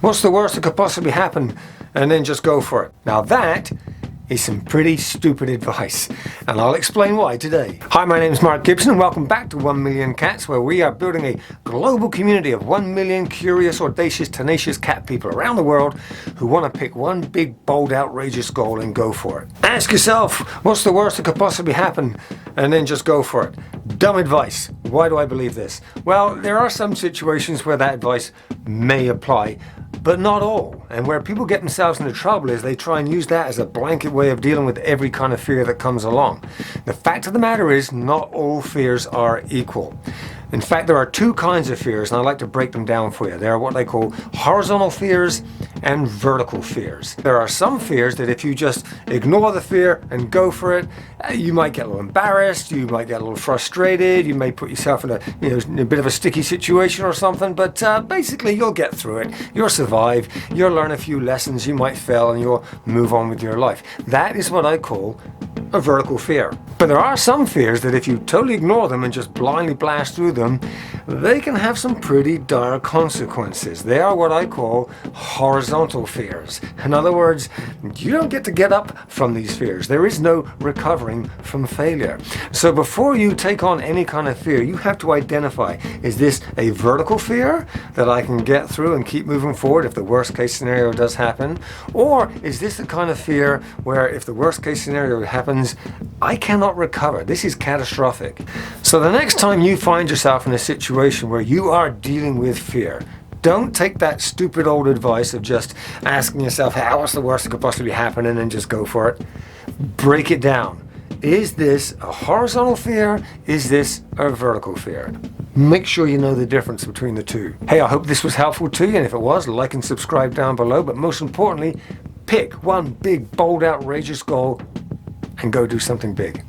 What's the worst that could possibly happen? And then just go for it. Now that is some pretty stupid advice, and I'll explain why today. Hi, my name is Mark Gibson and welcome back to 1 Million Cats, where we are building a global community of 1 million curious, audacious, tenacious cat people around the world who want to pick one big, bold, outrageous goal and go for it. Ask yourself, what's the worst that could possibly happen? And then just go for it. Dumb advice. Why do I believe this? Well, there are some situations where that advice may apply, but not all. And where people get themselves into trouble is they try and use that as a blanket way of dealing with every kind of fear that comes along. The fact of the matter is, not all fears are equal. In fact, there are two kinds of fears, and I'd like to break them down for you. They are what they call horizontal fears and vertical fears. There are some fears that if you just ignore the fear and go for it, you might get a little embarrassed, you might get a little frustrated, you may put yourself in a bit of a sticky situation or something, but basically you'll get through it, you'll survive, you'll learn a few lessons, you might fail, and you'll move on with your life. That is what I call a vertical fear. But there are some fears that if you totally ignore them and just blindly blast through them, they can have some pretty dire consequences. They are what I call horizontal fears. In other words, you don't get up from these fears. There is no recovering from failure. So before you take on any kind of fear, you have to identify, is this a vertical fear that I can get through and keep moving forward if the worst case scenario does happen? Or is this the kind of fear where if the worst case scenario happens, I cannot recover? This is catastrophic. So the next time you find yourself in a situation where you are dealing with fear, don't take that stupid old advice of just asking yourself, hey, what's the worst that could possibly happen, and then just go for it. Break it down. Is this a horizontal fear? Is this a vertical fear? Make sure you know the difference between the two. Hey, I hope this was helpful to you, and if it was, like and subscribe down below, but most importantly, pick one big, bold, outrageous goal and go do something big.